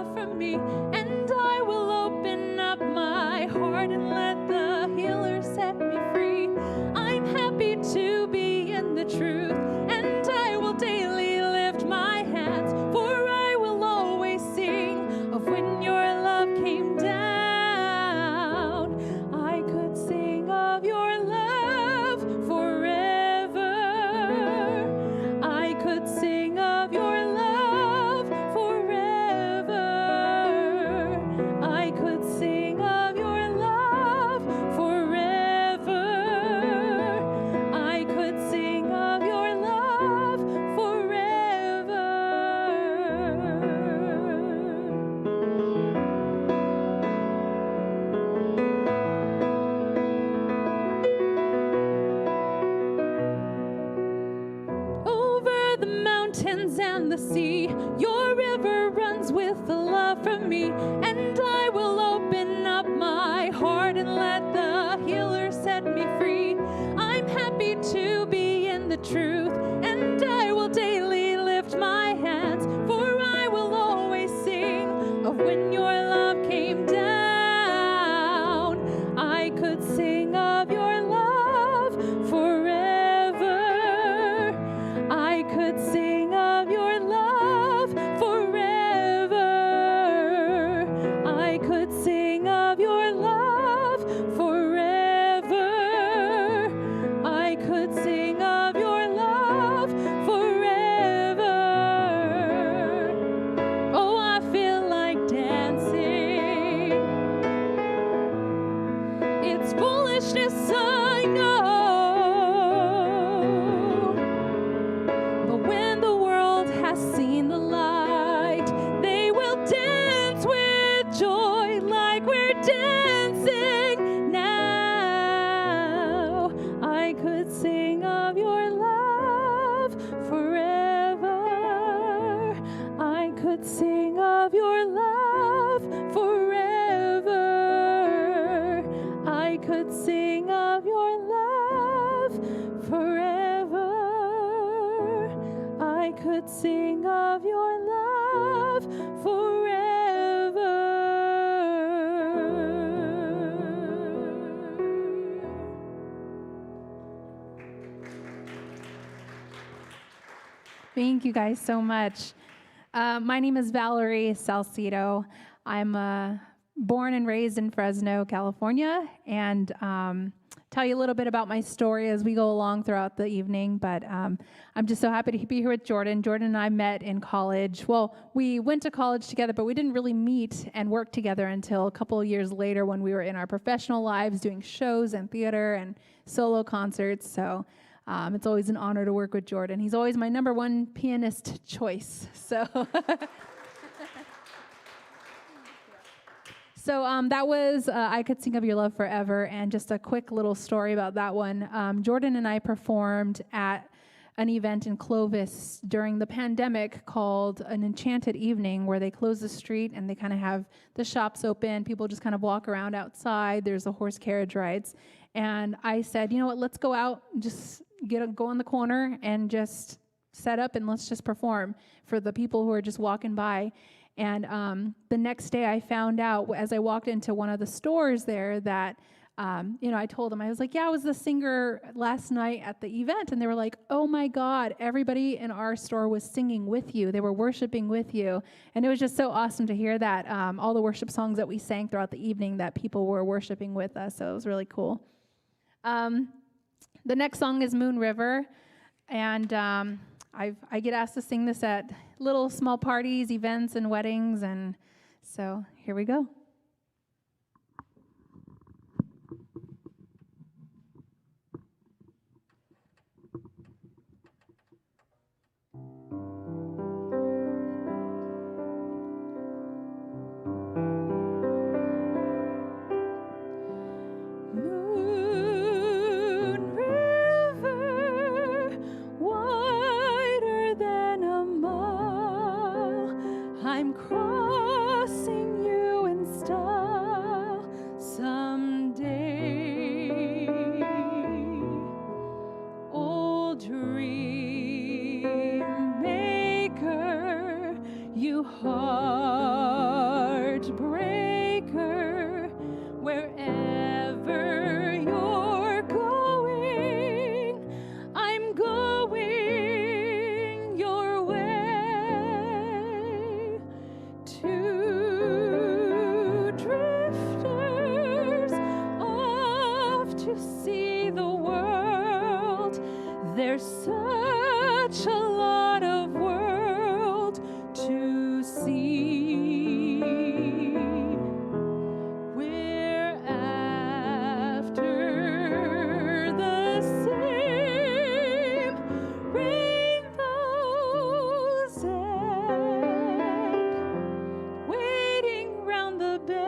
love from me, and I will open up my heart and let the healer set me free. I'm happy to be in the truth, and I will daily lift my hands, for I will always sing of when your love came down. I could sing of your love forever. I could sing of your love forever. I could sing of your love forever. I could sing of your love forever. Over the mountains and the sea, your river runs with the love from me, and I will open up my heart and let the healer set me free. I'm happy to be in the truth, and I will daily lift my hands, for I will always sing of when your love came down. I could sing of your love forever. I could sing of your love forever. I could sing of your love forever. I could sing of your love forever. Oh, I feel like dancing. It's foolishness, I know. But when the world has seen the light, they will dance with joy like we're dancing now. I could sing of your love forever. I could sing of your love forever. I could sing of your love forever. I could sing of your love forever. Thank you guys so much. My name is Valerie Salcedo. I'm born and raised in Fresno, California, and tell you a little bit about my story as we go along throughout the evening. But I'm just so happy to be here with Jordan. Jordan and I met in college. Well, we went to college together, but we didn't really meet and work together until a couple of years later when we were in our professional lives doing shows and theater and solo concerts. So it's always an honor to work with Jordan. He's always my number one pianist choice. So that was I Could Sing of Your Love Forever, and just a quick little story about that one. Jordan and I performed at an event in Clovis during the pandemic called An Enchanted Evening, where they close the street and they kind of have the shops open. People just kind of walk around outside. There's the horse carriage rides. And I said, you know what, let's go out, just go in the corner and just set up and let's just perform for the people who are just walking by. And the next day I found out as I walked into one of the stores there that, I told them, I was like, yeah, I was the singer last night at the event. And they were like, oh my God, everybody in our store was singing with you. They were worshiping with you. And it was just so awesome to hear that, all the worship songs that we sang throughout the evening, that people were worshiping with us. So it was really cool. The next song is Moon River. And I get asked to sing this at little small parties, events, and weddings, and so here we go. I'm crossing you in style someday. Old dream. maker, you heartbreak breaker, wherever you're going, I'm going your way. Two drifters off to see the world. There's such a lot of world to see. We're after the same rainbows and waiting round the bend.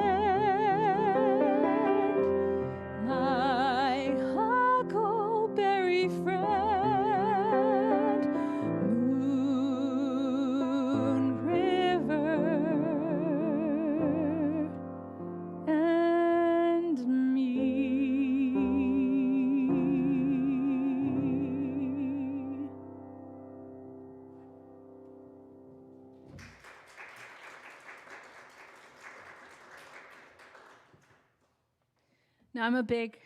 My huckleberry friend, Moon River and me. Now, I'm a big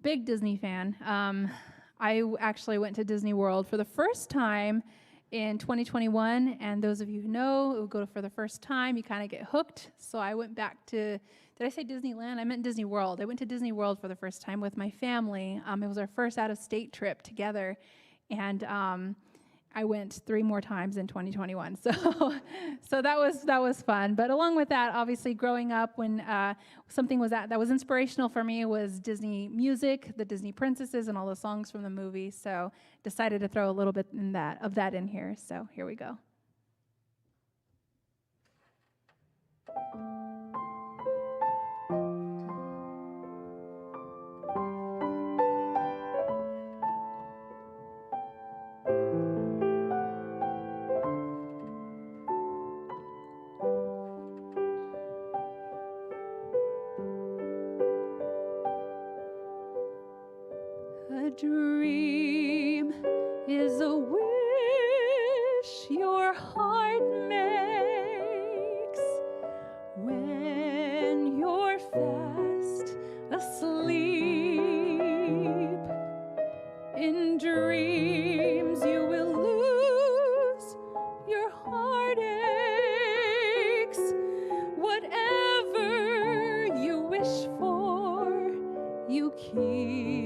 Disney fan. I actually went to Disney World for the first time in 2021, and those of you who know, it would go for the first time, you kind of get hooked. So I went back to, did I say Disneyland? I meant Disney World. I went to Disney World for the first time with my family. It was our first out-of-state trip together, and I went 3 more times in 2021. So that was fun. But along with that, obviously growing up, when something was that was inspirational for me was Disney music, the Disney princesses, and all the songs from the movie. So decided to throw a little bit of that in here. So here we go. A dream is a wish your heart makes when you're fast asleep. In dreams you will lose your heartaches. Whatever you wish for, you keep.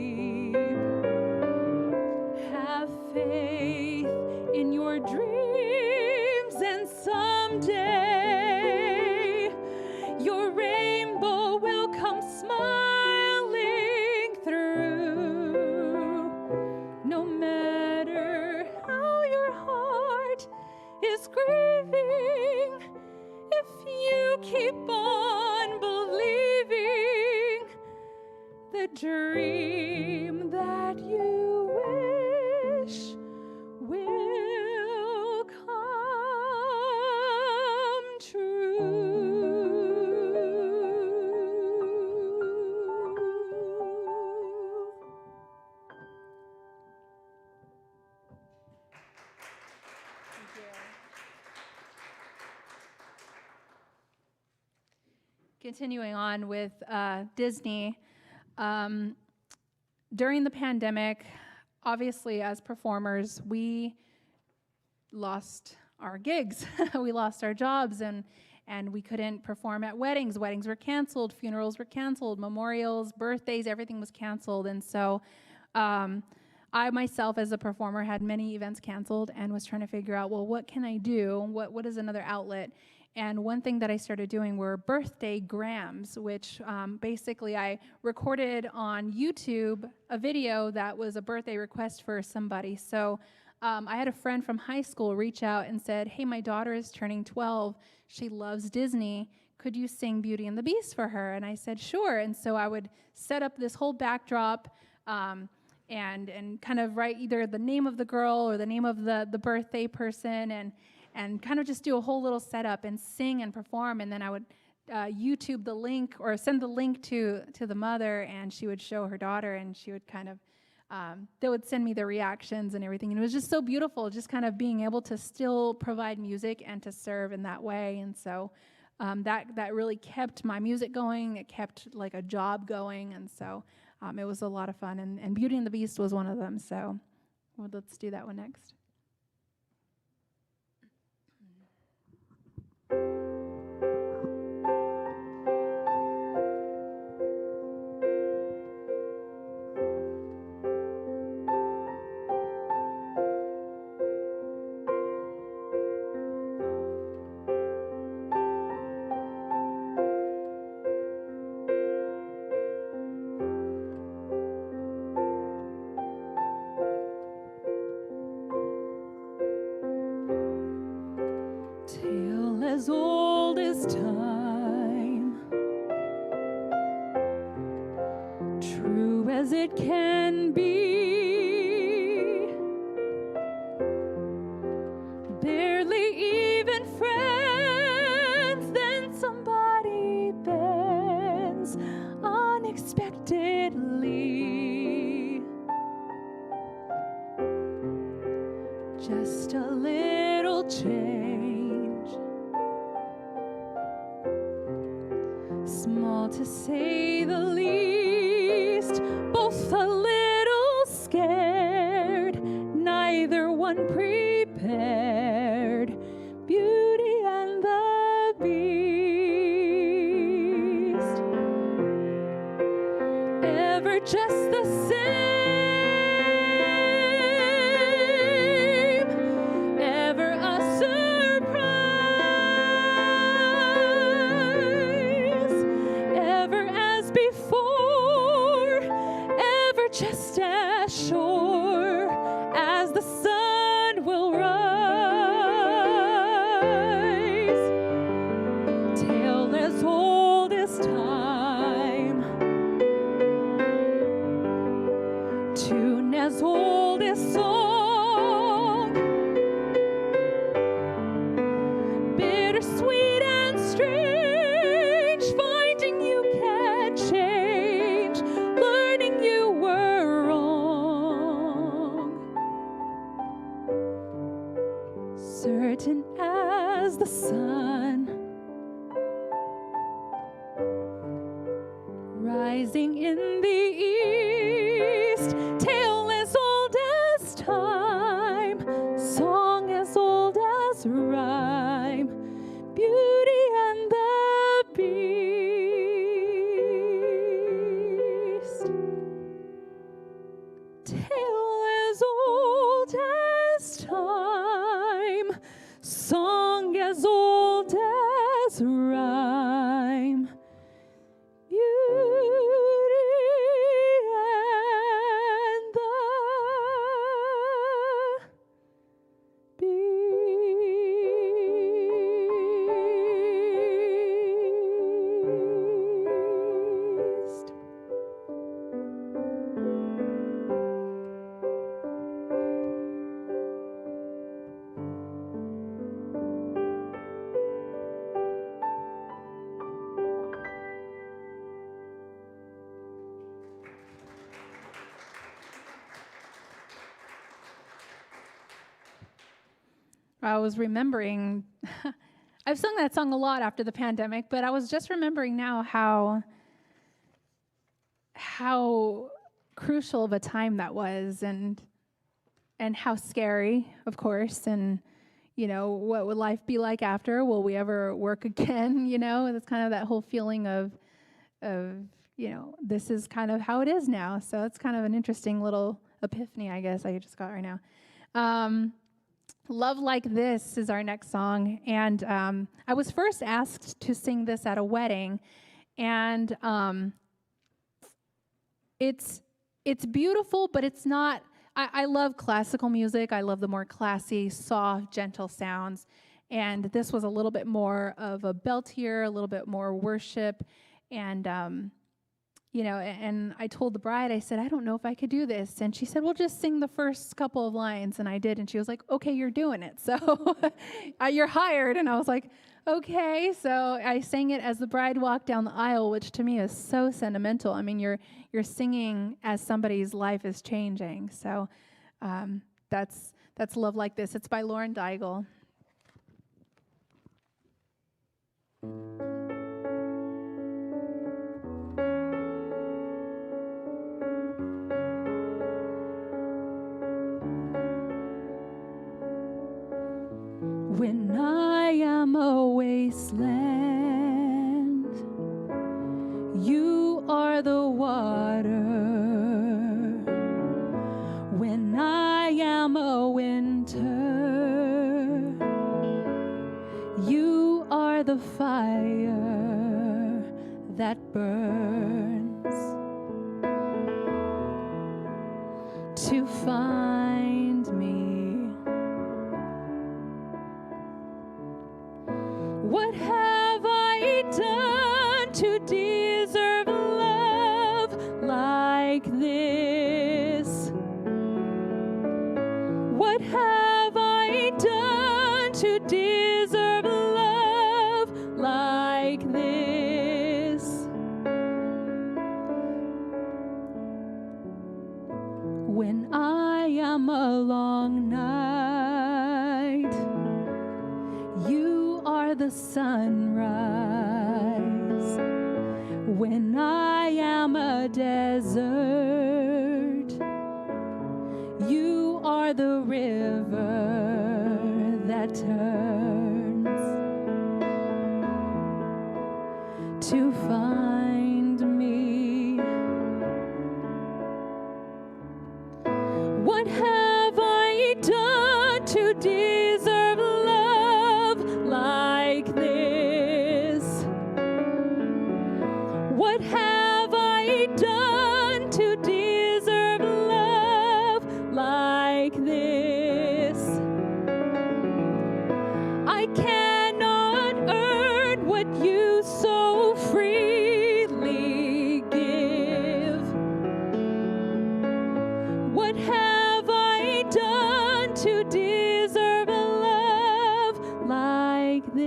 Have faith in your dreams, and someday your rainbow will come smiling through. No matter how your heart is grieving, if you keep on believing, the dream that you wish will come true. Thank you. Continuing on with Disney. During the pandemic, obviously as performers, we lost our gigs. We lost our jobs, and we couldn't perform at weddings. Weddings were canceled, funerals were canceled, memorials, birthdays, everything was canceled. And so I myself as a performer had many events canceled and was trying to figure out, well, what can I do? What is another outlet? And one thing that I started doing were birthday grams, which basically I recorded on YouTube a video that was a birthday request for somebody. So I had a friend from high school reach out and said, hey, my daughter is turning 12. She loves Disney. Could you sing Beauty and the Beast for her? And I said, sure. And so I would set up this whole backdrop and kind of write either the name of the girl or the name of the birthday person, and kind of just do a whole little setup and sing and perform. And then I would YouTube the link or send the link to the mother, and she would show her daughter, and she would kind of, they would send me the reactions and everything. And it was just so beautiful, just kind of being able to still provide music and to serve in that way. And so that really kept my music going. It kept like a job going, and so it was a lot of fun. And Beauty and the Beast was one of them. So let's do that one next. Tale as old as time, true as it can be, barely even friends, then somebody bends unexpectedly. Just a little change, small to say the least, both a little scared, neither one prepared. Beauty and the Beast, ever just the same, ever a surprise, ever as before, ever just as sure as the sun will rise. Tale as old as time, tune as old as song, bittersweet and strange, finding you can't change, learning you were wrong, certain as the sun, rising in the east. Tale as old as time, song as old as rhyme. Beauty and the Beast, tale as old as time, song as old as rhyme. Beauty and the Beast. I was remembering, I've sung that song a lot after the pandemic, but I was just remembering now how crucial of a time that was, and how scary, of course, and what would life be like after? Will we ever work again? It's kind of that whole feeling of this is kind of how it is now. So it's kind of an interesting little epiphany, I guess, I just got right now. Love Like This is our next song, and I was first asked to sing this at a wedding, and it's beautiful, but it's not. I love classical music. I love the more classy, soft, gentle sounds, and this was a little bit more of a beltier, a little bit more worship, and and I told the bride, I said, I don't know if I could do this. And she said, well, just sing the first couple of lines. And I did. And she was like, okay, you're doing it. So you're hired. And I was like, okay. So I sang it as the bride walked down the aisle, which to me is so sentimental. I mean, you're singing as somebody's life is changing. So that's Love Like This. It's by Lauren Daigle. You are the water when I am a winter. You are the fire that burns to find me. What have I done to deserve love like this? What have I done to deserve love like this? When I am a long night, you are the sunrise. When I am a desert, you are the river that turns to find me. What have I done to deserve love like this? What have I done to deserve love like this? I cannot earn what you so freely give. What have I done to deserve a love like this?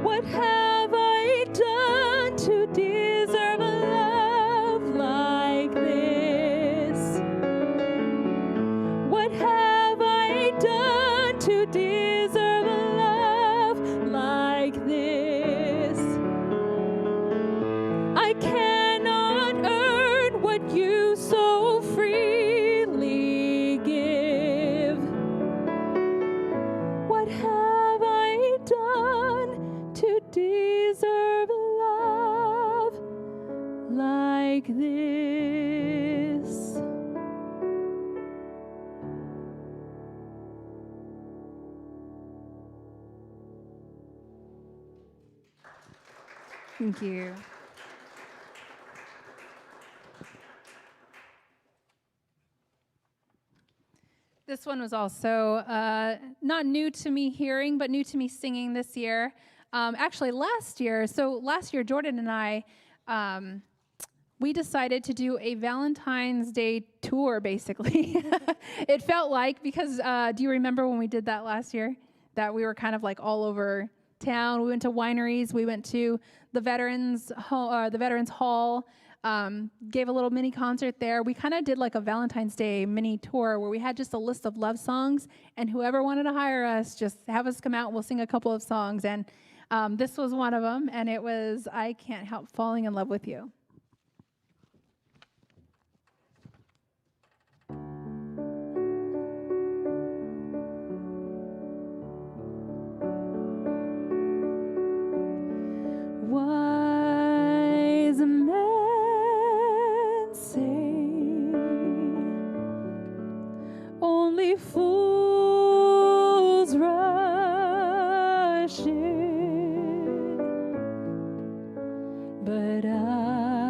What have I done to deserve a love like this? What have I done to deserve a love like this? I cannot earn what you so freely give. What have I done to deserve love like this? Thank you. This one was also not new to me hearing, but new to me singing this year. Actually, last year, Jordan and I, we decided to do a Valentine's Day tour, basically. It felt like, because do you remember when we did that last year? That we were kind of like all over town. We went to wineries. We went to the Veterans Hall. Gave a little mini concert there. We kind of did like a Valentine's Day mini tour where we had just a list of love songs, and whoever wanted to hire us, just have us come out and we'll sing a couple of songs. And this was one of them, and it was I Can't Help Falling in Love with You. Wise men say only fools rush in, but I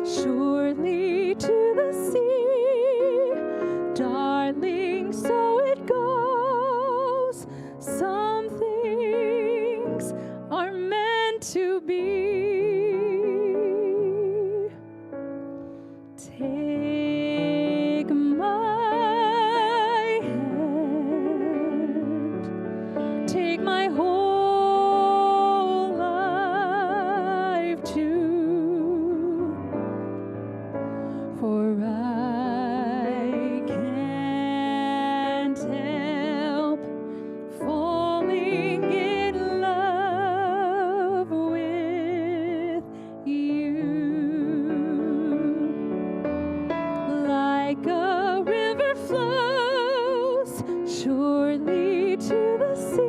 surely to the sea. Darling, so it goes. Some things are meant to be. Take my hand, take my whole life too, for I can't help falling in love with you. Like a river flows surely to the sea.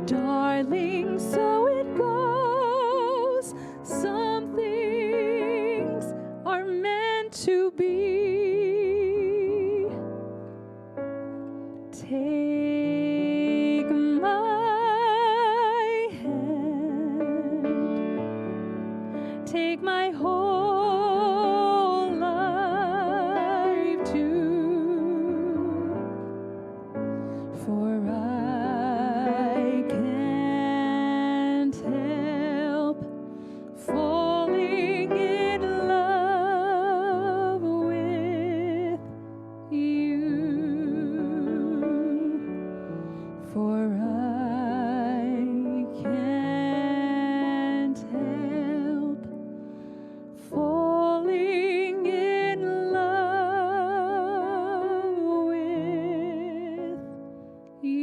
Darling, so it goes. Some things are meant to be. Take my hand, take my whole life too, for I can't help falling in love with you, for I can't help falling in love with you.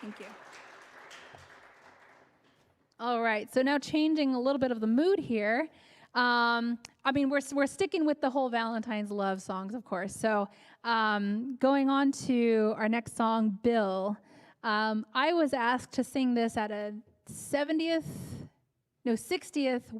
Thank you. All right, so now changing a little bit of the mood here. I mean, we're sticking with the whole Valentine's love songs, of course. So going on to our next song, Bill. I was asked to sing this at a 60th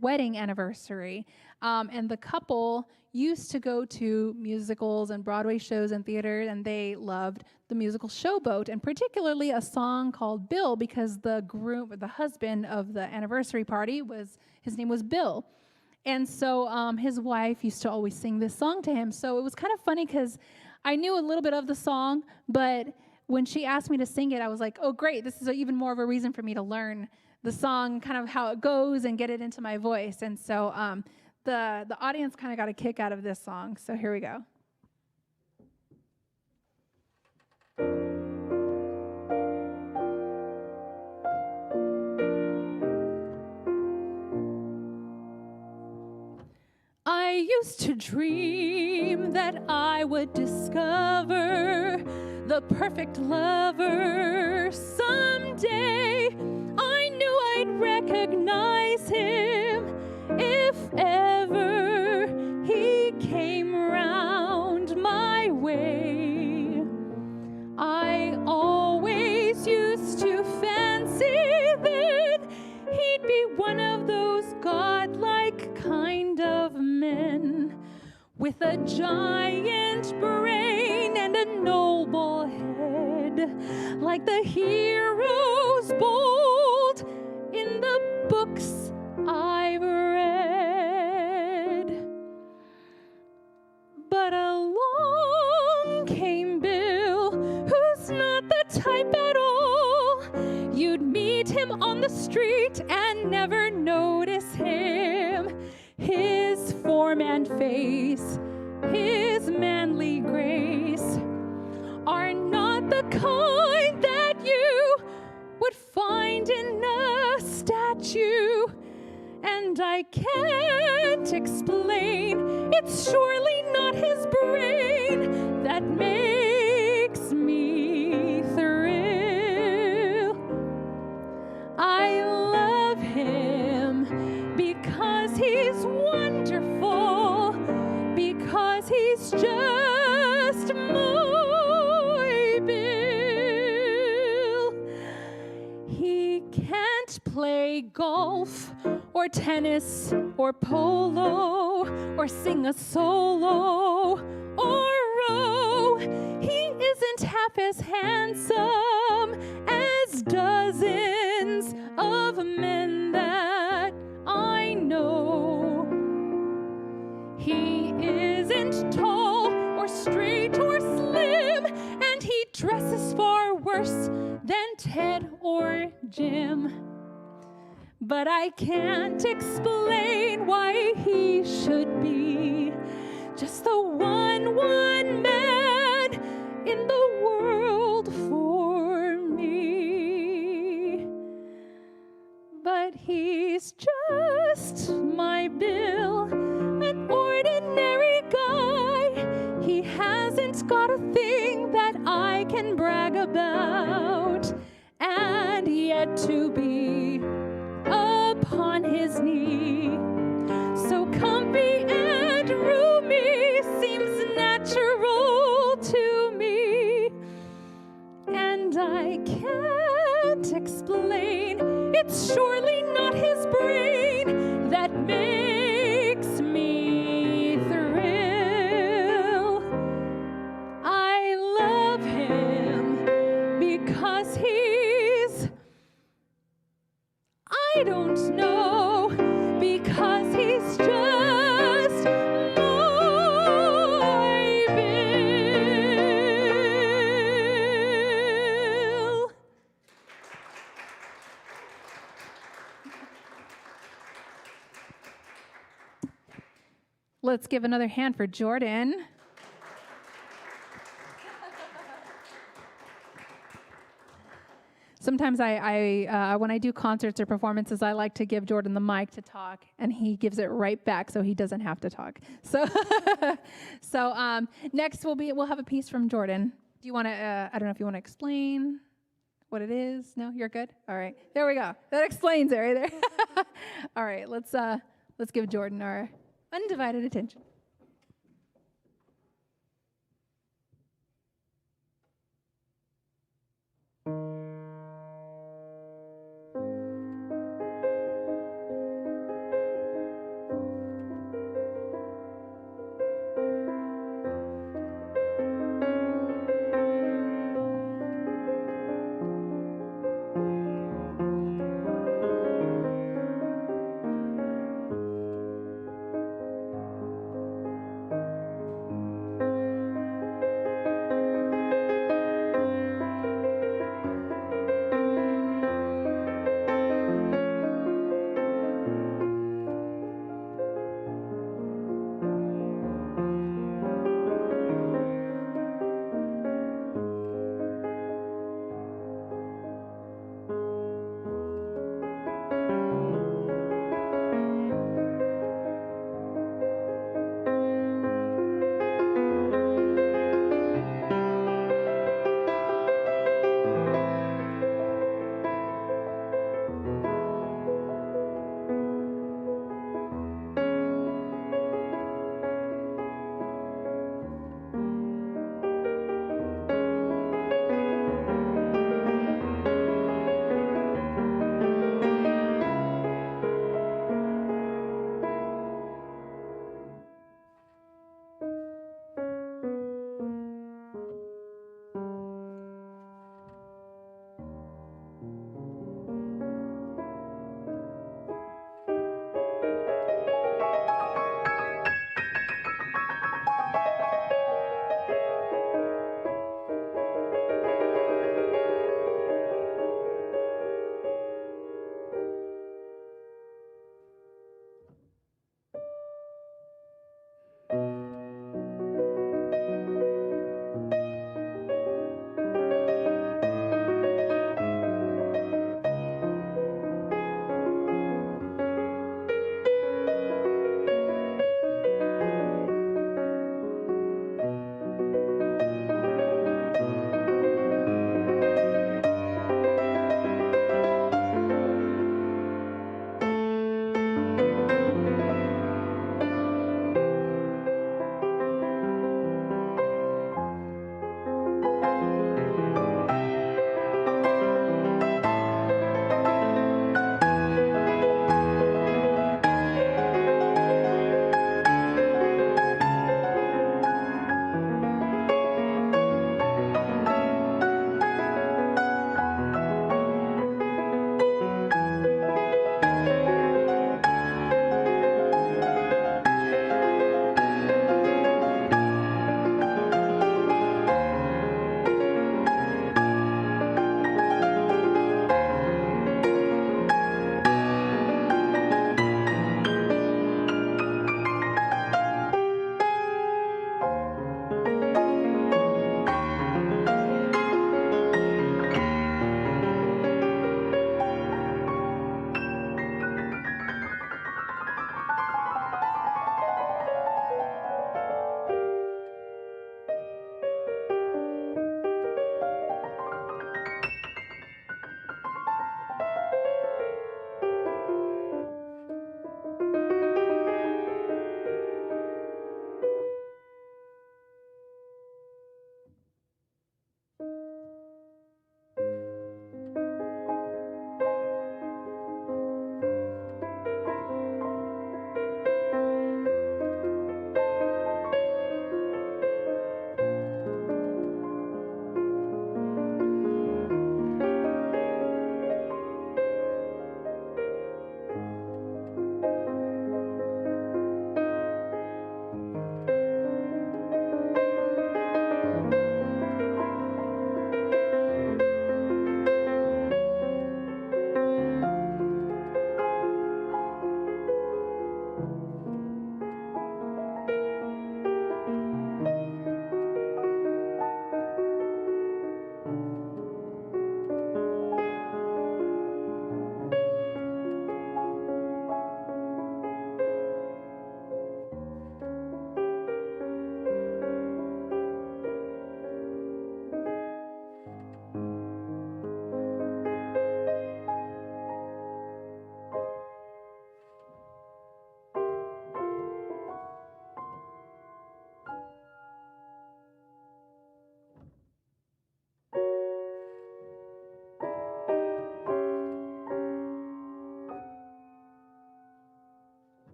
wedding anniversary. And the couple used to go to musicals and Broadway shows and theater, and they loved the musical Showboat, and particularly a song called Bill, because the groom, the husband of the anniversary party, his name was Bill. And so his wife used to always sing this song to him. So it was kind of funny because I knew a little bit of the song, but when she asked me to sing it, I was like, oh, great, this is even more of a reason for me to learn the song, kind of how it goes, and get it into my voice. And so the audience kind of got a kick out of this song. So here we go. I used to dream that I would discover the perfect lover someday. I knew I'd recognize him if ever he came round my way. I always used to fancy that he'd be one of those godlike kind of men with a giant brain and a noble head, like the heroes bold in the books I've read. But along came Bill, who's not the type at all. You'd meet him on the street and never notice him. His form and face, his manly grace, are not the kind that you would find in a statue. And I can't explain, it's surely not his brain that makes me thrill. I love him because he's wonderful, because he's just my Bill. He can't play golf or tennis or polo or sing a solo or half as handsome as dozens of men that I know. He isn't tall or straight or slim, and he dresses far worse than Ted or Jim. But I can't explain why he should be just the one man in the world for me. But he's just my Bill, an ordinary guy. He hasn't got a thing that I can brag about, and yet to be upon his knee, so comfy and roomy, seems natural to me. And I can't explain, it's surely not his brain that makes me thrill. I love him because he's, I don't know, because he's just my Bill. Let's give another hand for Jordan. Sometimes I when I do concerts or performances, I like to give Jordan the mic to talk, and he gives it right back, so he doesn't have to talk. So, next we'll have a piece from Jordan. Do you want to? I don't know if you want to explain what it is. No, you're good. All right, there we go. That explains it right there. All right, let's give Jordan our undivided attention.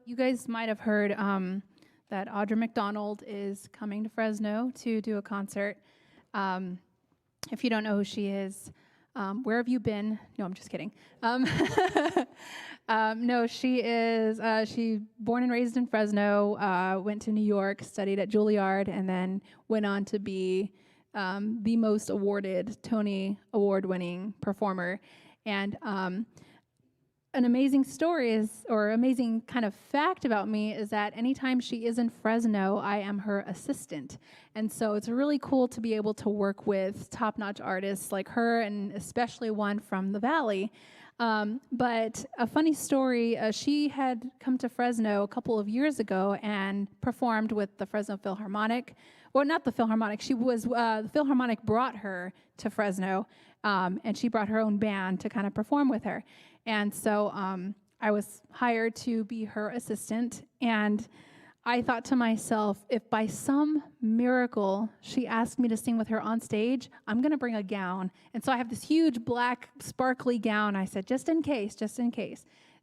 You guys might have heard that Audra McDonald is coming to Fresno to do a concert. If you don't know who she is, where have you been? No, I'm just kidding. No, she is, she born and raised in Fresno, went to New York, studied at Juilliard, and then went on to be the most awarded Tony Award-winning performer. And an amazing story is, or amazing kind of fact about me is that anytime she is in Fresno, I am her assistant. And so it's really cool to be able to work with top-notch artists like her, and especially one from the Valley. But a funny story, she had come to Fresno a couple of years ago and performed with the Fresno Philharmonic. Well, not the Philharmonic. She was, the Philharmonic brought her to Fresno, and she brought her own band to kind of perform with her. And so I was hired to be her assistant, and I thought to myself, if by some miracle she asked me to sing with her on stage, I'm going to bring a gown. And so I have this huge black sparkly gown. I said, just in case,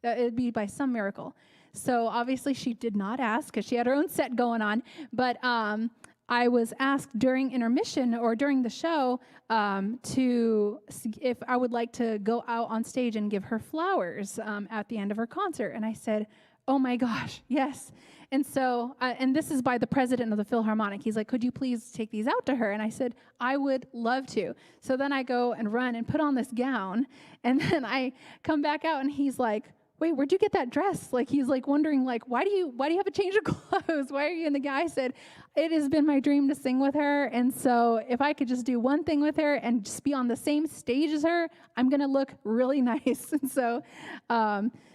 it'd be by some miracle. So obviously she did not ask because she had her own set going on, but I was asked during intermission or during the show if I would like to go out on stage and give her flowers at the end of her concert. And I said, oh my gosh, yes. And so, and this is by the president of the Philharmonic. He's like, could you please take these out to her? And I said, I would love to. So then I go and run and put on this gown. And then I come back out and he's like, wait, where'd you get that dress? Like, he's like wondering, like, why do you have a change of clothes? Why are you? And the guy said, it has been my dream to sing with her. And so if I could just do one thing with her and just be on the same stage as her, I'm going to look really nice. And so,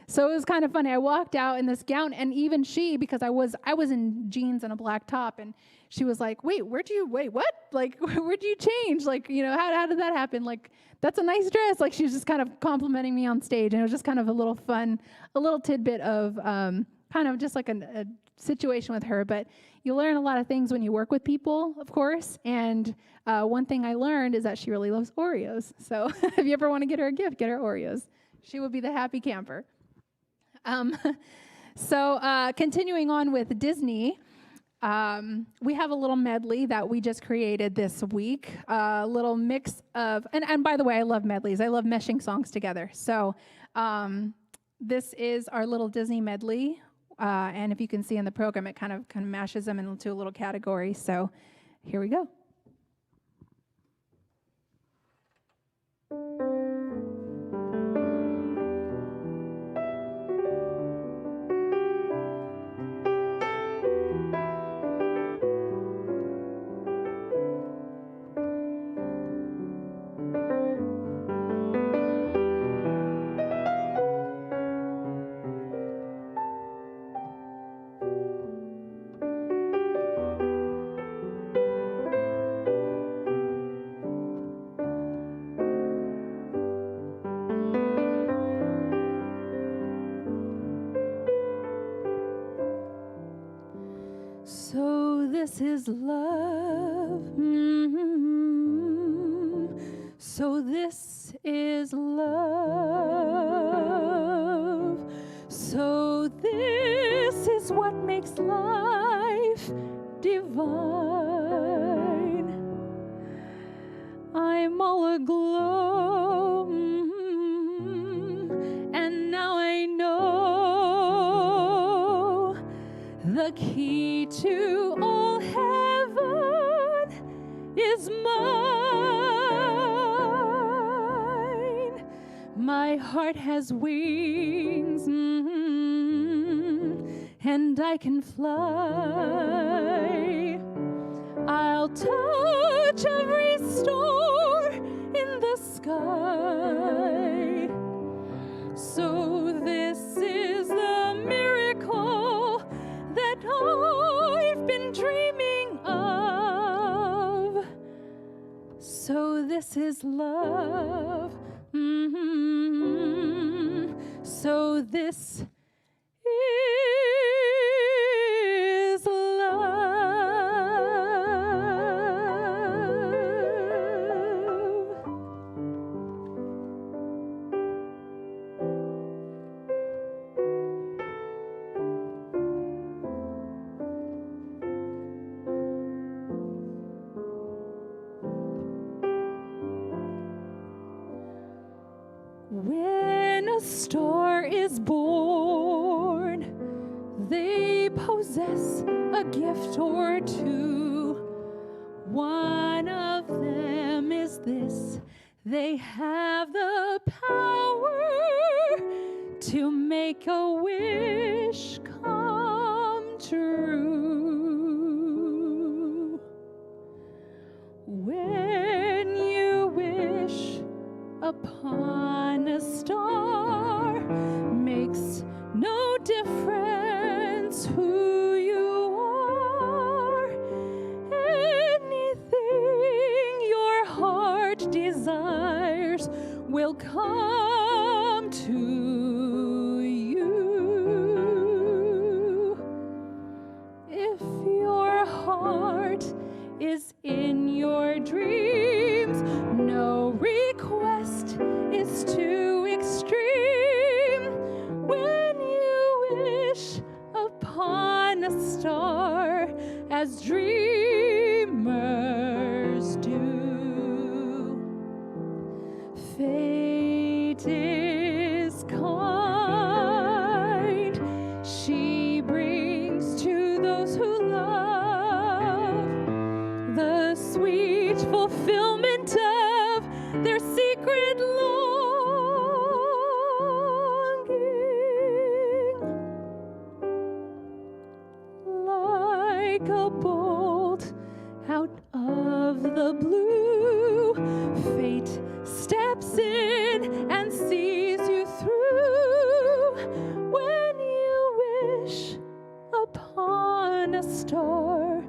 so it was kind of funny. I walked out in this gown, and even she, because I was in jeans and a black top, and she was like, wait, what? Like, where'd you change? Like, you know, how did that happen? Like, that's a nice dress. Like, she was just kind of complimenting me on stage, and it was just kind of a little fun, a little tidbit of kind of just like a situation with her. But you learn a lot of things when you work with people, of course, and one thing I learned is that she really loves Oreos. So if you ever want to get her a gift, get her Oreos. She would be the happy camper. So continuing on with Disney, we have a little medley that we just created this week, a little mix of, and by the way, I love medleys. I love meshing songs together. So this is our little Disney medley, and if you can see in the program, it kind of mashes them into a little category. So here we go. So this is love. So this is love. So this is what makes life divine. I'm all aglow, and now I know the key to all heaven is mine. My heart has wings, and I can fly. I'll touch every star in the sky. So this is the miracle that I've been dreaming of. So this is love. So this is love. star is born. They possess a gift or two. One of them is this: they have the power to make a wish come true. When you wish upon a star, makes no difference who you are. Anything your heart desires will come to you. If your heart is in your dreams, no request is too extreme. When you wish upon a star, as dreamers do, fate is kind. She brings to those who love the sweet fulfillment of their secret longing. Like a bolt out of the blue, fate steps in and sees you through. When you wish upon a star,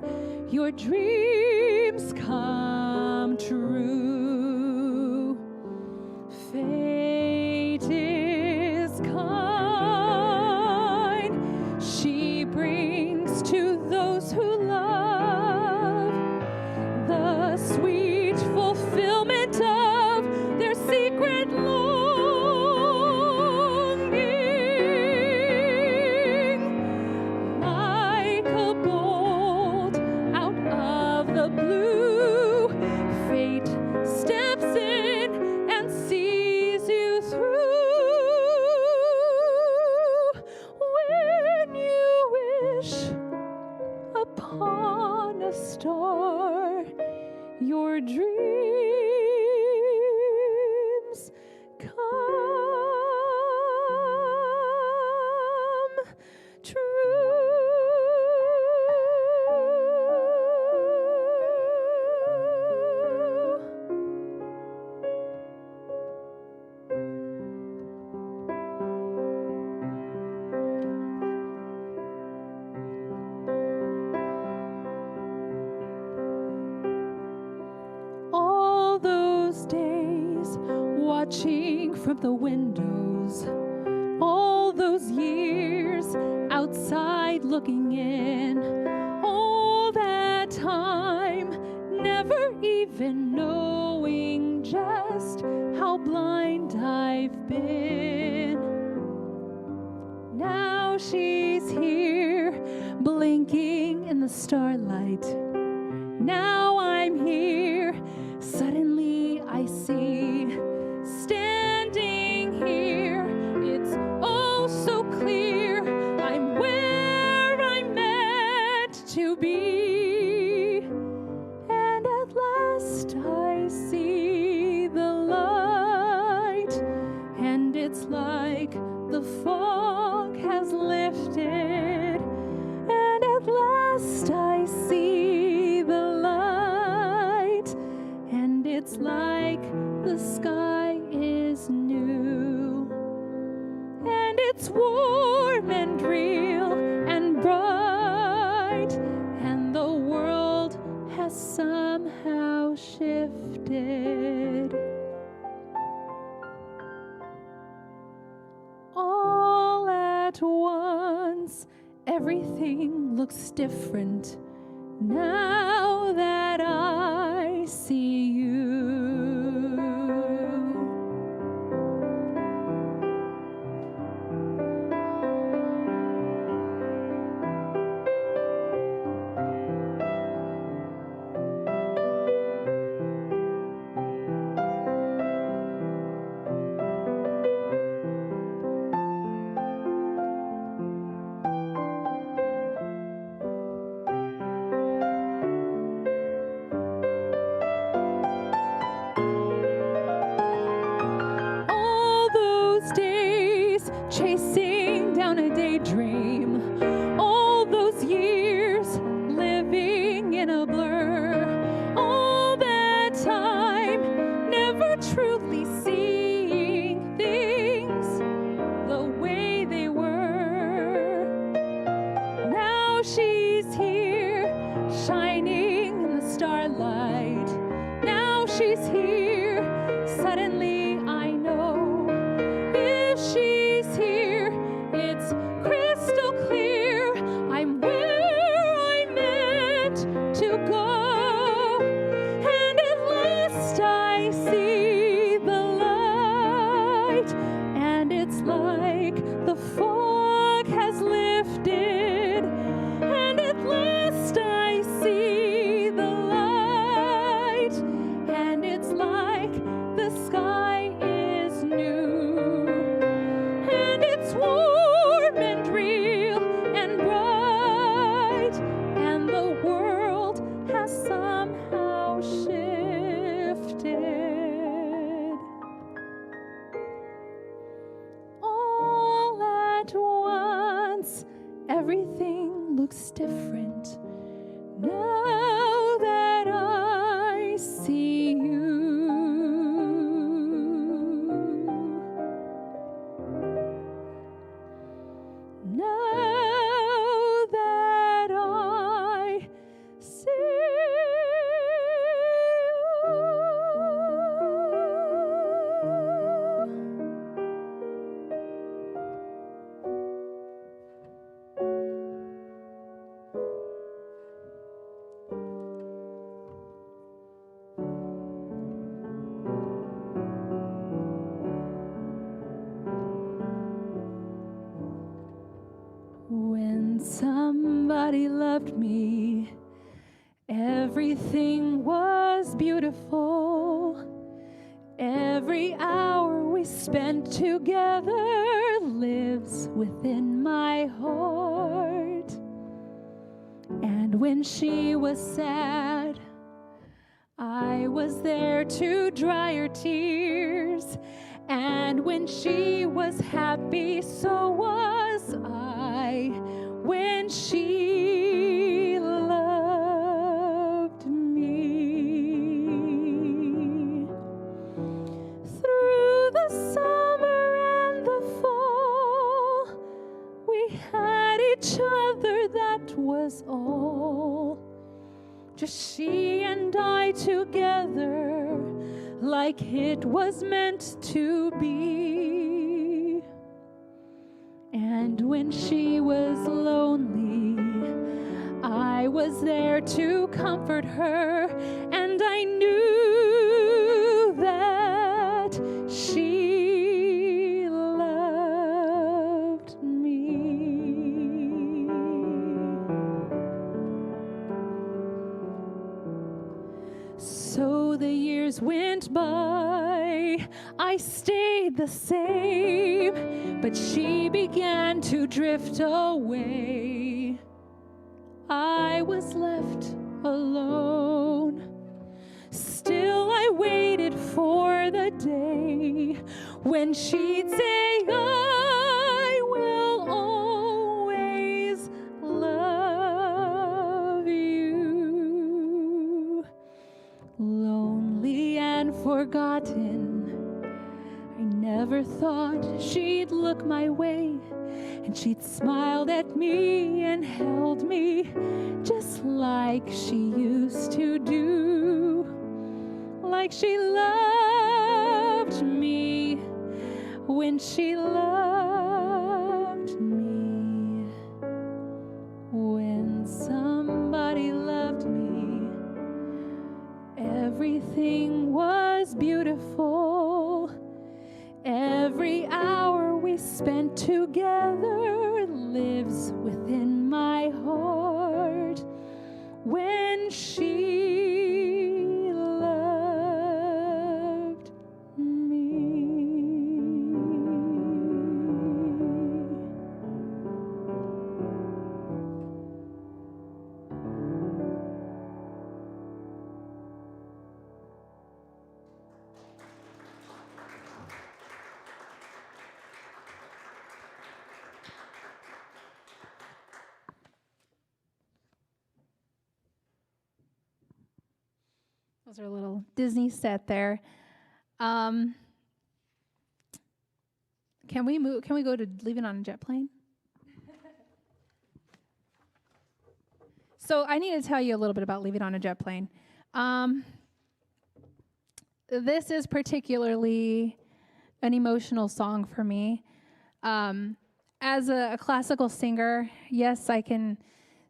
your dreams come true. Fate is kind. She brings to those who love the sweet fulfillment of their secret longing. Like a bolt out of the blue, fate steps in and sees you through. When you wish upon a star, your dreams come true. All those days watching from the windows, all those years outside looking in, all that time never even knowing just how blind I've been. Now she's here, blinking in the starlight. Now I'm here, suddenly I see, standing here, it's oh so clear, I'm where I'm meant to be. And at last I see the light, and it's like the fog has lifted. And at last I see the light, and it's like the sky is new. And it's warm and real and bright, and the world has somehow shifted. All at once, everything looks different now that I see you. daydream. All those years living in a blur. All that time never truly seeing things the way they were. Now she's here, shining in the starlight. Now she's here, suddenly I know. If she's here, it's crystal clear. I'm where I meant to go. And at last I see the light, and it's like the fog has lifted. And at last I see the light, and it's like the sky is new. And it's warm and real and bright, and the world has somehow shifted. All at once, everything looks different now that I see you. Now that I see When somebody loved me, everything was beautiful. Every hour we spent together lives within my heart. And when she was sad, I was there to dry her tears. And when she was happy, so was I. When she loved me. Through the summer and the fall, we had each other, that was all. Just she and I together, like it was meant to be. And when she was lonely, I was there to comfort her, and I knew that she loved me. So the years went by, I stayed the same, but she began to drift away. I was left alone. Still I waited for the day when she'd say, I will always love you. Lonely and forgotten, I never thought she'd look my way, and she'd smiled at me and held me just like she used to do. Like she loved me when she loved me. When somebody loved me, everything was beautiful. Every hour we spent together lives within my heart. When she loved me. was our little Disney set there. Can we go to Leaving on a Jet Plane? So I need to tell you a little bit about Leaving on a Jet Plane. This is particularly an emotional song for me. As a classical singer, yes, I can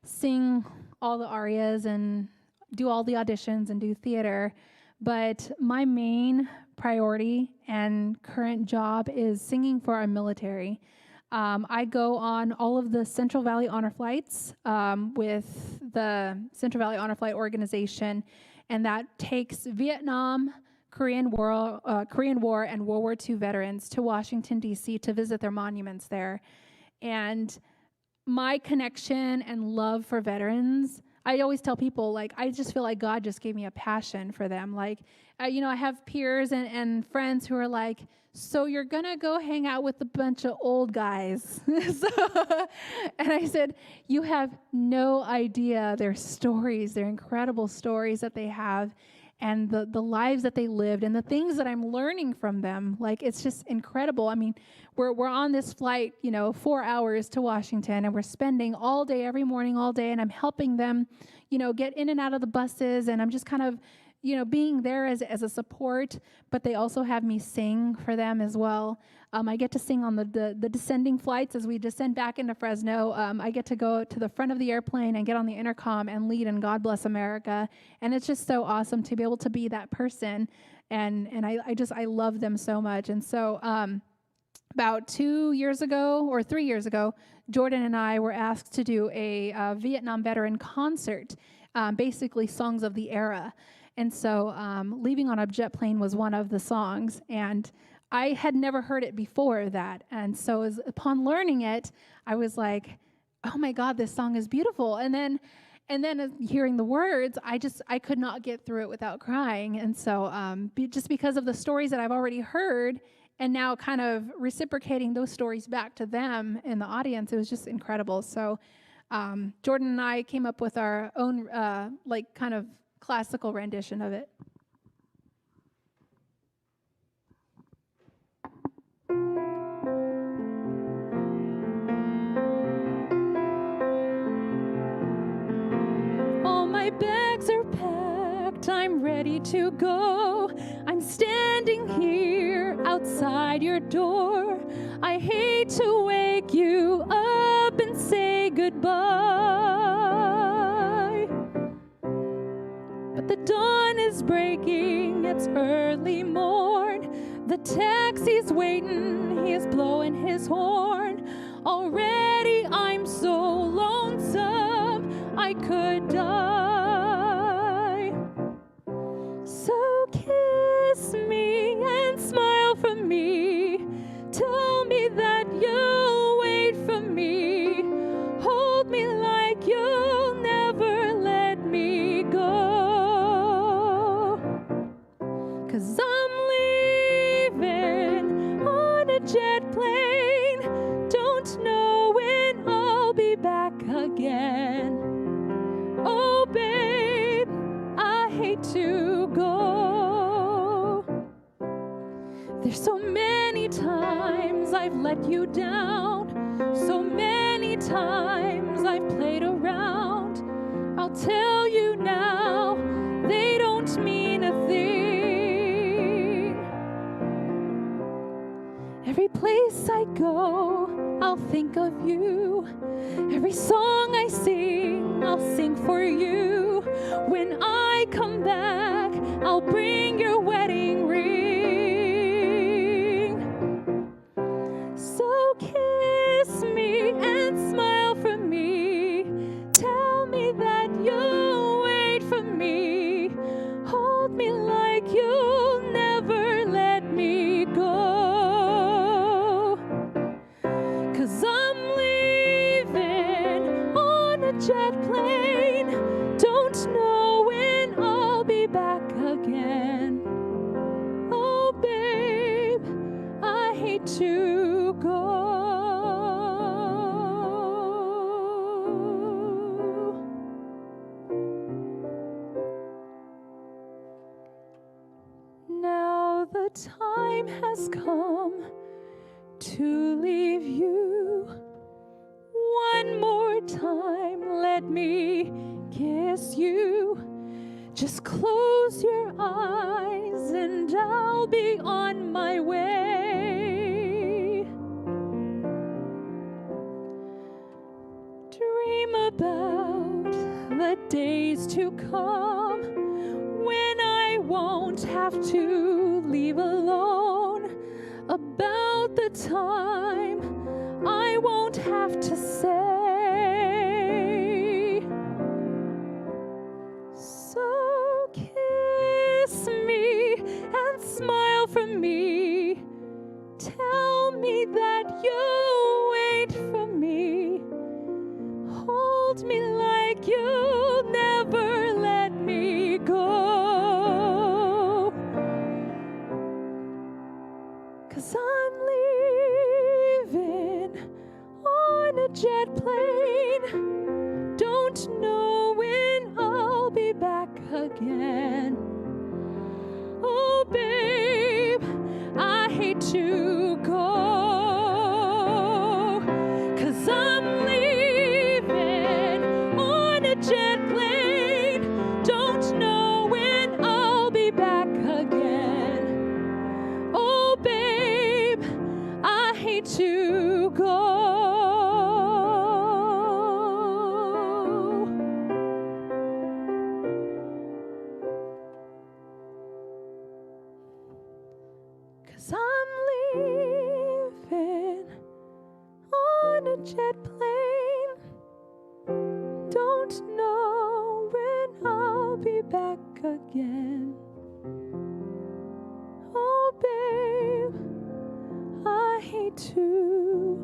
sing all the arias and do all the auditions and do theater, but my main priority and current job is singing for our military. I go on all of the Central Valley Honor Flights with the Central Valley Honor Flight organization, and that takes Vietnam, Korean War, and World War II veterans to Washington, D.C. to visit their monuments there. And my connection and love for veterans, I always tell people, like, I just feel like God just gave me a passion for them. Like, I have peers and friends who are like, so you're going to go hang out with a bunch of old guys. And I said, you have no idea their stories, their incredible stories that they have, and the lives that they lived, and the things that I'm learning from them. Like, it's just incredible. I mean, we're on this flight, 4 hours to Washington, and we're spending all day, every morning, all day, and I'm helping them, get in and out of the buses, and I'm just kind of, being there as a support, but they also have me sing for them as well. I get to sing on the descending flights as we descend back into Fresno. I get to go to the front of the airplane and get on the intercom and lead in God Bless America. And it's just so awesome to be able to be that person. And I love them so much. And so about 2 years ago or 3 years ago, Jordan and I were asked to do a Vietnam veteran concert, basically songs of the era. And so Leaving on a Jet Plane was one of the songs, and I had never heard it before that. And so upon learning it, I was like, oh my God, this song is beautiful. And then hearing the words, I could not get through it without crying. And so just because of the stories that I've already heard, and now kind of reciprocating those stories back to them in the audience, it was just incredible. So Jordan and I came up with our own kind of classical rendition of it. All my bags are packed, I'm ready to go. I'm standing here outside your door. I hate to wake you up and say goodbye, but the dawn is breaking, it's early morn. The taxi's waiting, he's blowing his horn. Already I'm so lonesome, I could die. So kiss me and smile for me. Tell me that you'll wait for me. Hold me like you'll never let me go. 'Cause I'm leaving on a jet plane. Don't know when I'll be back again. Oh, babe, I hate to go. There's so many times I've let you down. So many times I've played around. I'll tell you now, they don't mean a thing. Every place I go, I'll think of you. Every song I sing, I'll sing for you. When I come back, I'll bring your wedding ring. So kiss me and smile for me. Tell me that you'll wait for me. Hold me like you'll never let me go. 'Cause I'm leaving on a jet plane. Don't know when I'll be back again. Oh, babe, I hate to go. time has come to leave you. One more time, let me kiss you. Just close your eyes and I'll be on my way. Dream about the days to come when I won't have to leave alone. About the time I won't have to say. So kiss me and smile for me. Tell me that you'll wait for me. Hold me like you'll never let me go. 'Cause I'm leaving on a jet plane. Don't know when I'll be back again. Oh, babe, I hate to go. 'Cause I'm leaving on a jet plane. Don't know when I'll be back again. Oh, babe, I hate to go. 'Cause I'm leaving on a jet plane. Don't know when I'll be back again. Oh, babe, I hate to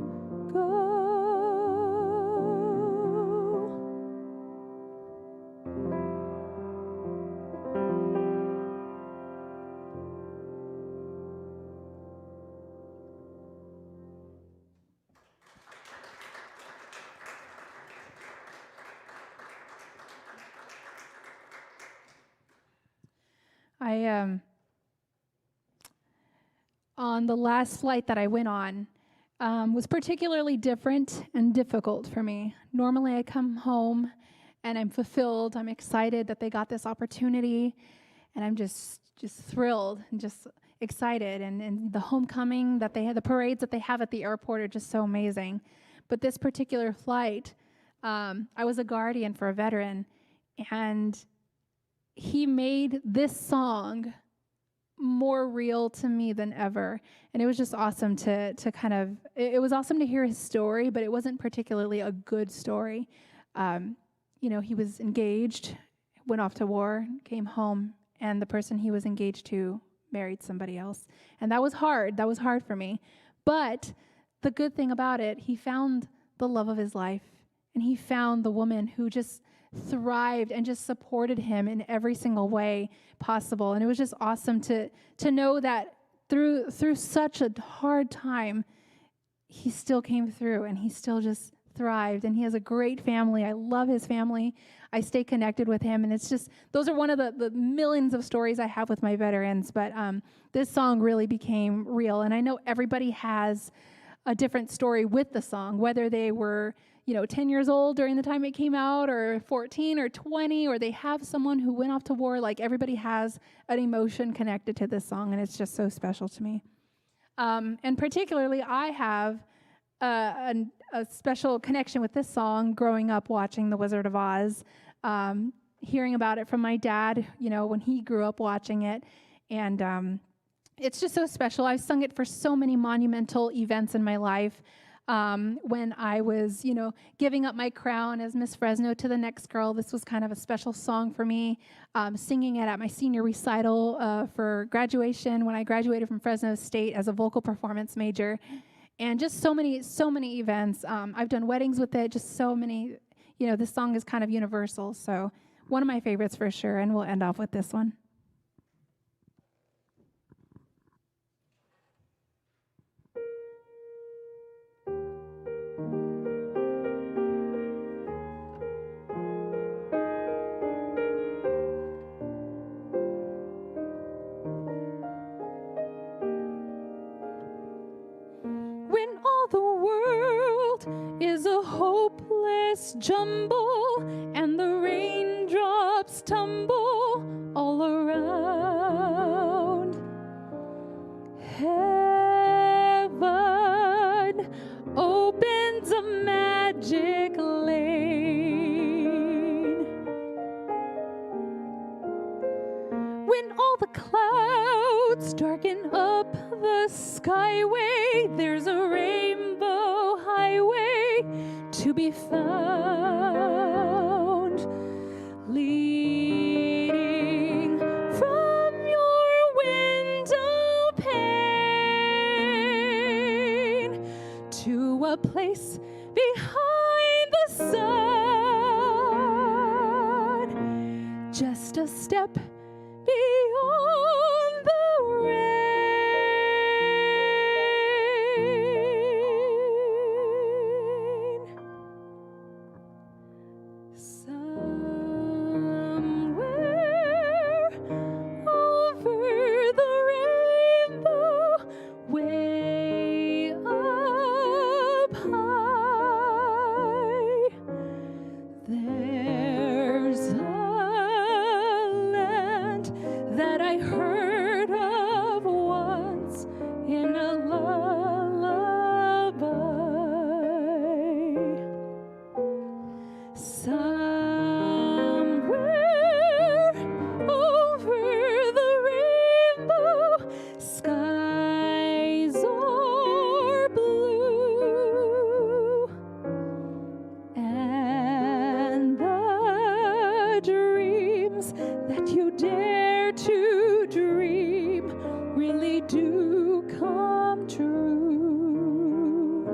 go. On the last flight that I went on, was particularly different and difficult for me. Normally I come home and I'm fulfilled. I'm excited that they got this opportunity, and I'm just thrilled and just excited. And the homecoming that they had, the parades that they have at the airport are just so amazing. But this particular flight, I was a guardian for a veteran, and he made this song more real to me than ever. And it was just awesome to kind of, it was awesome to hear his story, but it wasn't particularly a good story. He was engaged, went off to war, came home, and the person he was engaged to married somebody else. And that was hard. That was hard for me. But the good thing about it, he found the love of his life, and he found the woman who just thrived and just supported him in every single way possible. And it was just awesome to know that through such a hard time, he still came through, and he still just thrived. And he has a great family. I love his family. I stay connected with him, and it's just, those are one of the millions of stories I have with my veterans. But this song really became real, and I know everybody has a different story with the song, whether they were 10 years old during the time it came out, or 14 or 20, or they have someone who went off to war. Like, everybody has an emotion connected to this song, and it's just so special to me. And particularly, I have a special connection with this song growing up watching The Wizard of Oz, hearing about it from my dad, when he grew up watching it. And it's just so special. I've sung it for so many monumental events in my life. When I was, giving up my crown as Miss Fresno to the next girl, this was kind of a special song for me. Singing it at my senior recital for graduation when I graduated from Fresno State as a vocal performance major, and just so many events. I've done weddings with it, just so many. This song is kind of universal, so one of my favorites for sure. And we'll end off with this one. hopeless jumble, and the raindrops tumble all around. Heaven opens a magic lane. When all the clouds darken up the skyway, there's a rainbow highway to be found, leading from your window pane to a place behind the sun, just a step beyond the rain. Somewhere over the rainbow, way up high, there's a that I heard of once in a lullaby. Somewhere over the rainbow, skies are blue, and the dreams that you dare to dream really do come true.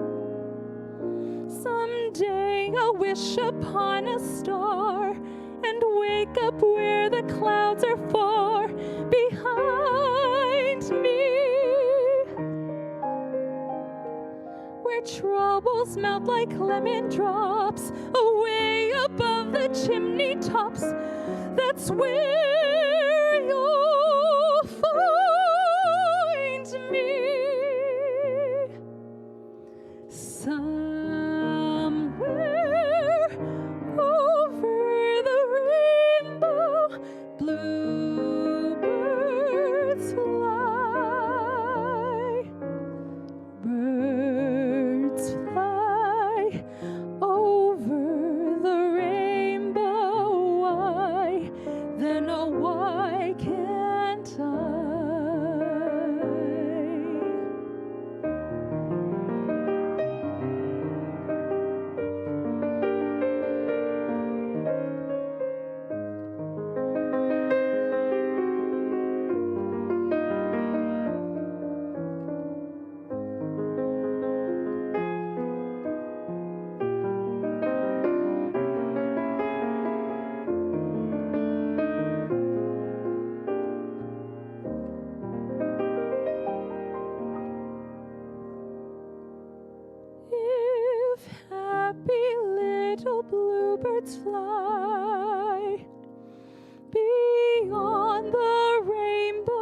Someday I'll wish upon a star and wake up where the clouds are far behind me, where troubles melt like lemon drops away above the chimney tops. That's where you'll find me. Somewhere over the rainbow, bluebirds fly. Birds fly over the rainbow. Why? Then oh, why can't I? If happy little bluebirds fly beyond the rainbow,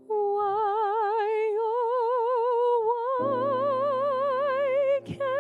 why, oh, why can't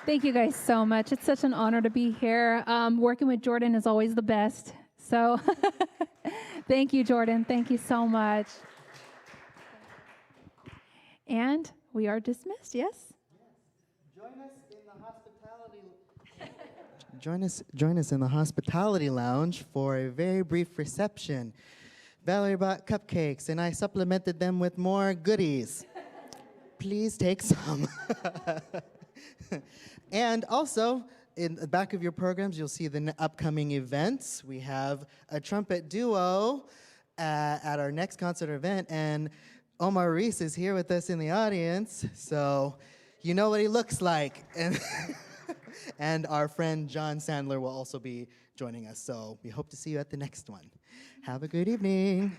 Thank you guys so much. It's such an honor to be here. Working with Jordan is always the best. So thank you, Jordan. Thank you so much. And we are dismissed, yes? Join us in the hospitality lounge for a very brief reception. Valerie bought cupcakes, and I supplemented them with more goodies. Please take some. And also, in the back of your programs, you'll see the upcoming events. We have a trumpet duo, at our next concert event, and Omar Reese is here with us in the audience, so you know what he looks like. And, and our friend John Sandler will also be joining us, so we hope to see you at the next one. Have a good evening.